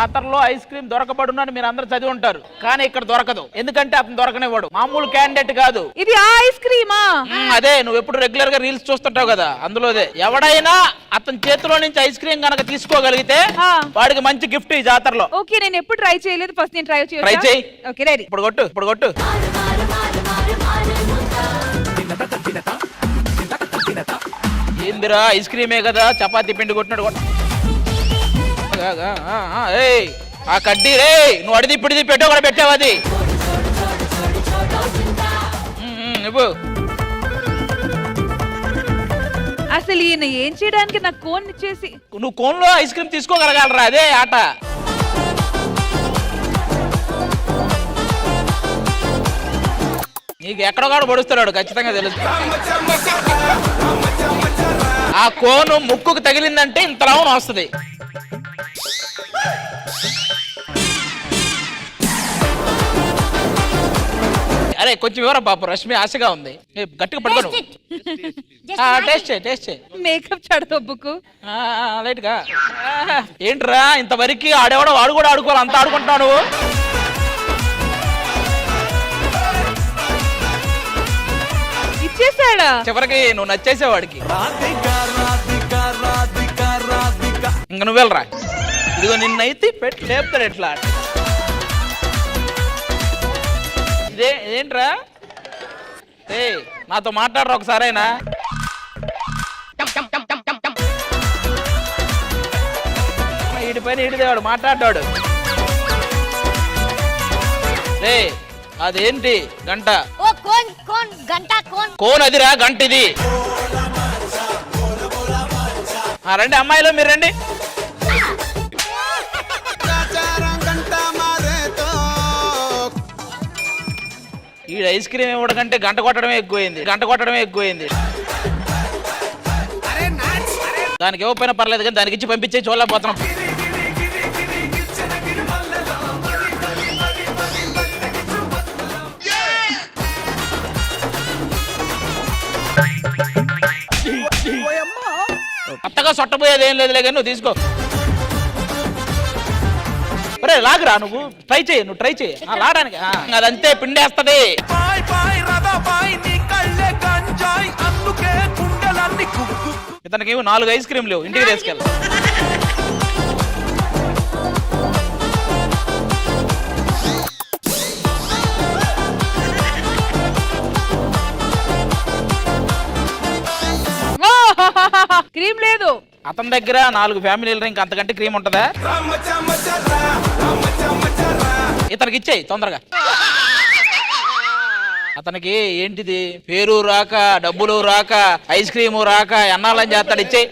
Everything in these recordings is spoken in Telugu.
జాతరలో ఐస్ క్రీమ్ దొరకబడును అని మీరు అందరూ చదివి ఉంటారు, కానీ ఇక్కడ దొరకదు. ఎందుకంటే అతను దొరకనివ్వడు, మామూలు క్యాండిడేట్ కాదు. ఇది ఆ ఐస్ క్రీమా? అదే నువ్వు ఎప్పుడు రెగ్యులర్ గా రీల్స్ చూస్తుంటావు కదా, అందులోదే. ఎవడైనా అతని చేతిలో నుంచి ఐస్ క్రీమ్ కనుక తీసుకోగలిగితే వాడికి మంచి గిఫ్ట్ ఈ జాతరలో. ఓకే, నేను ఎప్పుడు ట్రై చేయలేదు, ఫస్ట్ నేను ట్రై ట్రై చేయి. Okay ready. ఇప్పుడు కొట్టు, ఇప్పుడు కొట్టు. ఏందిరా ఐస్ క్రీమే కదా, చపాతీ పిండి కొట్టినాడు. ఆ కడ్డీ రే, నువ్వు అడిది ఇప్పుడు పెట్టో కూడా పెట్టావు అది. నువ్వు అసలు ఈయన ఏం చేయడానికి నాకు కోన్ ఇచ్చేసి. నువ్వు కోన్ లో ఐస్ క్రీమ్ తీసుకోగలగాలరా, అదే ఆట. నీకు ఎక్కడో కూడా పొడుస్తున్నాడు ఖచ్చితంగా తెలుసు. ఆ కోను ముక్కుకు తగిలిందంటే ఇంతలా వస్తుంది. అరే కొంచెం వివరం పాప, రష్మి ఆశగా ఉంది. గట్టిగా పట్టుకోను. టేస్ట్ చేయి, టేస్ట్ చేయి. మేకప్ చడదొబ్బుకు లైట్ గా. ఏంట్రా ఇంతవరకు ఆడేవాడు, వాడు కూడా ఆడుకోవాలి, అంత ఆడుకుంటున్నాడు. ఇచ్చేసాడా? చివరికి నువ్వు నచ్చేసేవాడికి. ఇంకా నువ్వు వెళ్ళరా, ఇదిగో నిన్నైతే పెట్టి లేపుతాడు ఎట్లా. ఇదేంట్రా, నాతో మాట్లాడరా ఒకసారైనా. ఈడి పైన ఈడిదేవాడు మాట్లాడాడు. అదేంటి గంట? కోన్ అదిరా, గంట ఇది. రండి అమ్మాయిలో మీరు రండి. ఈ ఐస్ క్రీమ్ ఇవ్వడం కంటే గంట కొట్టడమే ఎక్కువైంది, గంట కొట్టడమే ఎక్కువైంది. దానికి ఇవ్వకపోయినా పర్లేదు కానీ దానికి ఇచ్చి పంపించే చూడలేకపోతున్నాం. కొత్తగా సొట్టబోయేది ఏం లేదులే కానీ నువ్వు తీసుకో. ఒరే లాగురా, నువ్వు ట్రై చేయి, నువ్వు ట్రై చేయి లాగడానికి. అదంతే పిండేస్తది. ఇతనికి 4 ఐస్ క్రీమ్ లేవు, ఇంటికి తీసుకెళ్ళి. క్రీమ్ లేదు అతని దగ్గర. 4 ఫ్యామిలీలు, ఇంకా అంతకంటే క్రీమ్ ఉంటుందా? ఇతనికి ఇచ్చేయి తొందరగా. అతనికి ఏంటిది, పేరు రాక, డబ్బులు రాక, ఐస్ క్రీము రాక ఎన్నాళ్ళని చేస్తాడు. ఇచ్చేయి.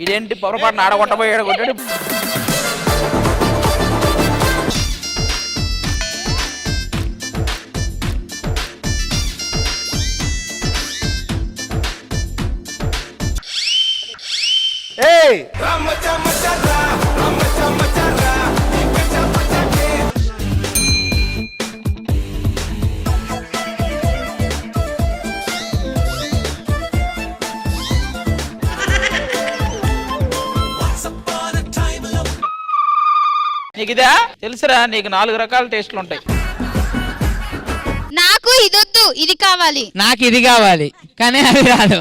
ఇదేంటి పొరపాటున ఆడగొట్టబోయాడు, కొట్టాడు. నీకు ఇదా తెలుసురా, నీకు 4 రకాల టేస్ట్లు ఉంటాయి. నాకు ఇదొద్దు, ఇది కావాలి. నాకు ఇది కావాలి, కానీ అది రాదు.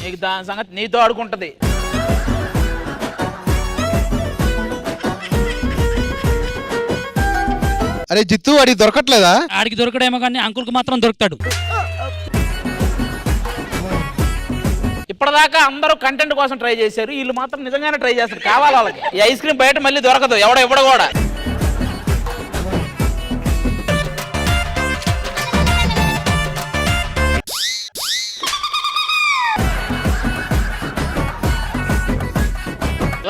నీకు దాని సంగతి నీతో ఆడుకుంటది. అరే జిత్తు, వాడికి దొరకట్లేదా? ఆడికి దొరకడేమో కానీ అంకుల్కి మాత్రం దొరుకుతాడు. ఇప్పటిదాకా అందరూ కంటెంట్ కోసం ట్రై చేశారు, వీళ్ళు మాత్రం నిజంగానే ట్రై చేస్తారు. కావాలి వాళ్ళకి. ఈ ఐస్ క్రీమ్ బయట మళ్ళీ దొరకదు, ఎవడో ఇవ్వడు కూడా.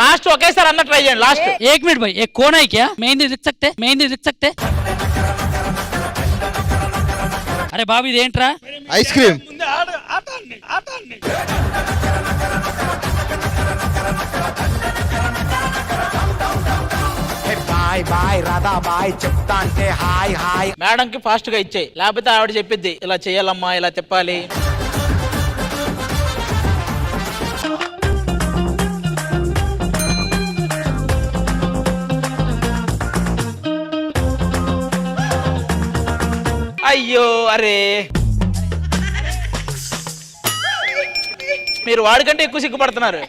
लास्ट ఒకేసారి అన్న ట్రై చేయండి లాస్ట్ 1 मिनट भाई एक कौन है क्या मेहंदी लिख सकते అరే బాబు ఇదేంట్రా? Ice cream. మేడం కి ఫాస్ట్ గా ఇచ్చేయి, లేకపోతే ఆవిడ చెప్పిద్ది ఇలా చేయాలమ్మా, ఇలా తిప్పాలి. అయ్యో అరే, మీరు వాడికంటే ఎక్కువ సిగ్గుపడుతున్నారు.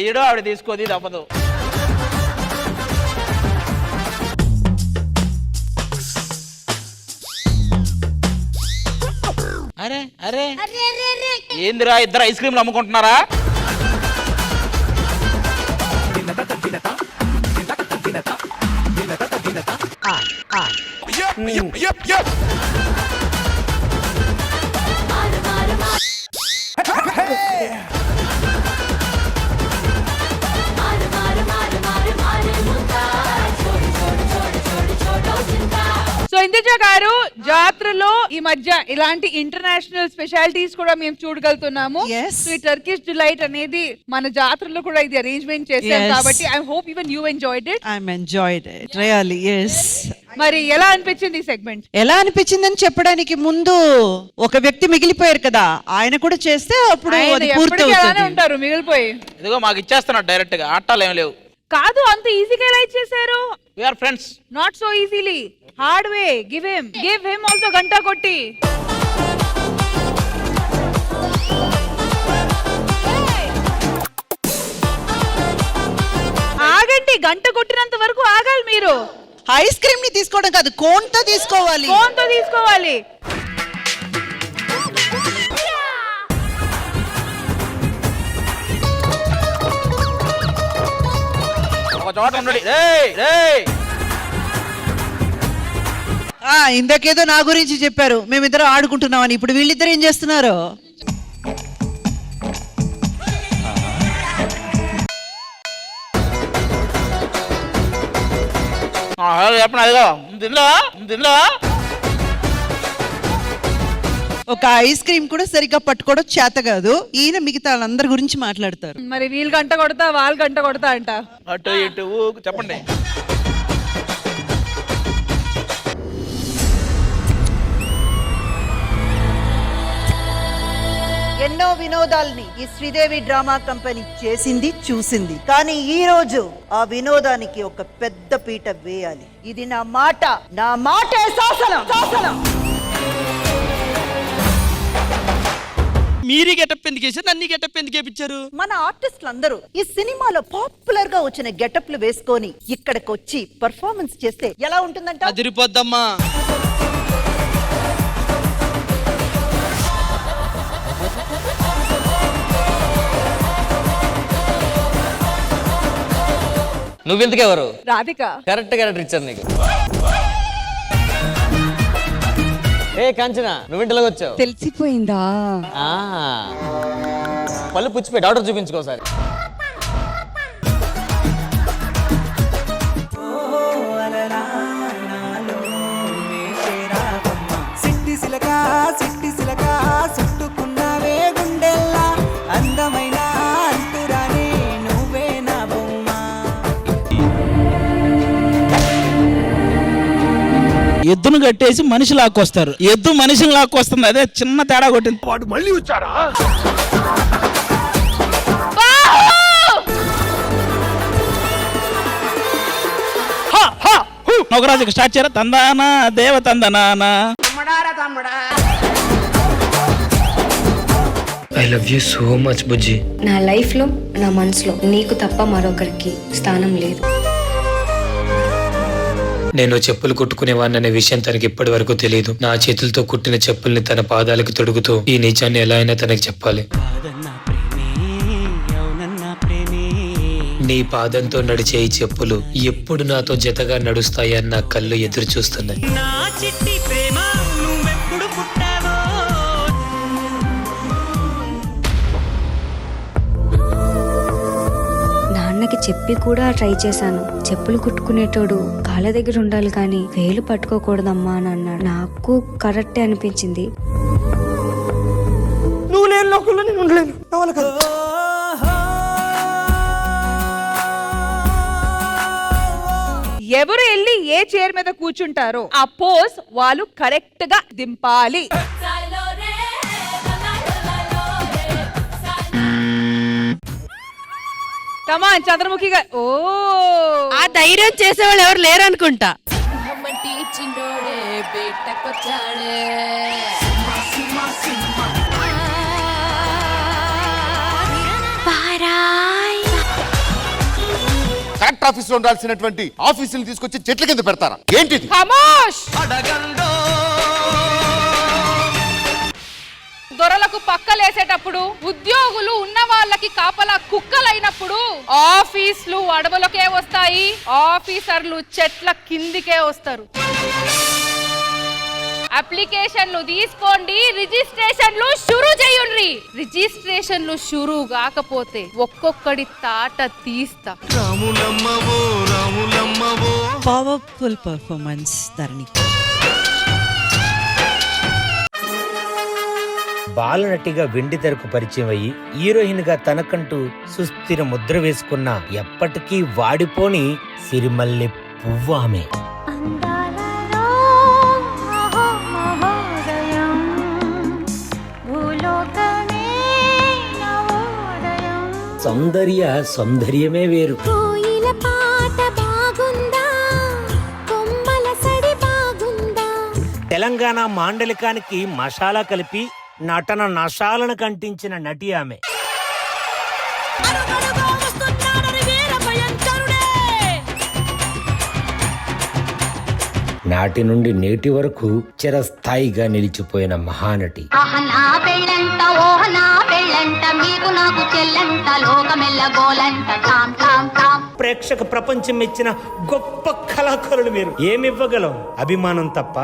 ఈడో ఆవిడ తీసుకోది తప్పదు. అరే అరే ఏందిరా, ఇద్దరు ఐస్ క్రీమ్లు అమ్ముకుంటున్నారా? సో ఇంద్రజ గారు, జాతరలో ఈ మధ్య ఇలాంటి ఇంటర్నేషనల్ స్పెషాలిటీస్ కూడా మేము చూడగలుగుతున్నాము. Yes. సో ఈ టర్కిష్ డిలైట్ అనేది మన జాతరలో కూడా ఇది అరేంజ్మెంట్ చేశాం Yes. కాబట్టి I hope even you enjoyed it. I'm enjoyed it really, yes. మరి ఎలా అనిపించింది ఈ సెగ్మెంట్? ఎలా అనిపించిందని చెప్పడానికి ముందు ఒక వ్యక్తి మిగిలిపోయారు కదా, ఆయన కూడా చేస్తే అప్పుడు అది పూర్తి అలానే అవుతుంది. ఉంటారు మిగిలిపోయి. ఇదిగో మాకు ఇచ్చేస్తున్నాడు డైరెక్ట్ గా, ఆటాలు ఏం లేవు. కాదు, అంత ఈజీగా ఎలా ఇచ్చేసారు? We are friends. Not so easily, hard way. Give him also గంట కొట్టి. ఆగండి, గంట కొట్టినంత వరకు ఆగాలి మీరు. ఐస్ క్రీమ్ ని తీసుకోవడం కాదు, కోన్ తో తీసుకోవాలి. ఫోన్ తో తీసుకోవాలి. ఒక చోట ఉండండి. రేయ్ రేయ్, ఇందాకేదో నా గురించి చెప్పారు, మేమిద్దరం ఆడుకుంటున్నామని. ఇప్పుడు వీళ్ళిద్దరు ఏం చేస్తున్నారు? చెప్పండి. అదిగో దీనిలో దీనిలో ఒక ఐస్ క్రీమ్ కూడా సరిగ్గా పట్టుకోవడం చేత కాదు. ఈయన మిగతా వాళ్ళందరి గురించి మాట్లాడతారు. మరి వీళ్ళు గంట కొడతా, వాళ్ళు గంట కొడతా అంట. అటు ఇటు చెప్పండి. ఎన్నో వినోదాల్ని ఈ శ్రీదేవి డ్రామా కంపెనీ చేసింది, చూసింది. కానీ ఈ రోజు ఆ వినోదానికి ఒక పెద్ద పీట వేయాలి. ఇది నా మాట, నా మాటే శాసనం. మీరీ గెటప్ ఎందుకు వేసారు, నన్ను గెటప్ ఎందుకు వేపించారు? మన ఆర్టిస్టులు అందరూ ఈ సినిమాలో పాపులర్ గా వచ్చిన గెటప్లు వేసుకొని ఇక్కడికి వచ్చి పర్ఫార్మెన్స్ చేస్తే ఎలా ఉంటుందంట? అదిరిపోద్దమ్మా. నువ్వెందుకెవరు? రాధిక. కరెక్ట్ క్యారెక్టర్ ఇచ్చారు నీకు. ఏ కాంచనా, నువ్వింటిలోకి వచ్చావు? తెలిసిపోయిందా? పళ్ళు పుచ్చిపోయి డాక్టర్ చూపించుకోసారి. ఎద్దును కట్టేసి మనిషి లాక్కొస్తారు, ఎద్దు మనిషిని లాక్కొస్తుంది. అదే చిన్న తేడా కొట్టింది. వాడు మళ్ళీ వచ్చారా? నొకరాజుకి స్టార్ట్ చేయరా? తందానా దేవ తందనానా. I love you so much బుజ్జి. నా లైఫ్ లో, నా మనసులో నీకు తప్ప మరొకరికి స్థానం లేదు. నేను చెప్పులు కుట్టుకునేవాడిని అనే విషయం తనకి ఇప్పటి వరకు తెలియదు. నా చేతులతో కుట్టిన చెప్పుల్ని తన పాదాలకు తొడుగుతూ ఈ నిజాన్ని ఎలా అయినా తనకి చెప్పాలి. నీ పాదంతో నడిచే ఈ చెప్పులు ఎప్పుడు నాతో జతగా నడుస్తాయని నా కళ్ళు ఎదురు చూస్తున్నాయి. తనకి చెప్పి కూడా ట్రై చేశాను. చెప్పులు కుట్టుకునేటోడు కాళ్ళ దగ్గర ఉండాలి కానీ వేలు పట్టుకోకూడదమ్మా అని అన్నాడు. నాకు కరెక్టే అనిపించింది. నువ్వు లేని లోకంలో నేను ఉండలేను. కావాలి కదా. ఎవరు వెళ్ళి ఏ చైర్ మీద కూర్చుంటారో ఆ పోజ్ వాళ్ళు కరెక్ట్ గా దింపాలి. కమాన్ చంద్రముఖి గారు. ఓ ఆ ధైర్యం చేసేవాళ్ళు ఎవరు లేరనుకుంటా. కలెక్టర్ ఆఫీస్ లో ఉండాల్సినటువంటి ఆఫీసులు తీసుకొచ్చి చెట్ల కింద పెడతారా ఏంటిది? ఖమోష్. దొరలకు పక్కలేసేటప్పుడు, ఉద్యోగులు ఉన్న వాళ్ళకి కాపలా కుక్కలైనప్పుడు ఆఫీసులు అడవులకే వస్తాయి, ఆఫీసర్లు చెట్ల కిందికే వస్తారు. అప్లికేషన్లు తీసుకోండి, రిజిస్ట్రేషన్లు షురూ చేయండి. రిజిస్ట్రేషన్లు షురూ కాకపోతే ఒక్కొక్కడి తాట తీస్తా. పవర్ఫుల్ పర్ఫార్మెన్స్ ధరణి. బాలనటిగా వెండి తెరకు పరిచయం అయ్యి హీరోయిన్ గా తనకంటూ సుస్థిర ముద్ర వేసుకున్న ఎప్పటికీ వాడిపోని సిరిమల్లె పువ్వు ఆమె. సౌందర్య సౌందర్యమే వేరు. తెలంగాణ మాండలికానికి మసాలా కలిపి నటన నశాలను కంటించిన నటి ఆమె. నాటి నుండి నేటి వరకు చిరస్థాయిగా నిలిచిపోయిన మహానటి. ప్రేక్షక ప్రపంచం మెచ్చిన గొప్ప కళాకారులు మీరు. ఏమివ్వగలం? అభిమానం తప్ప.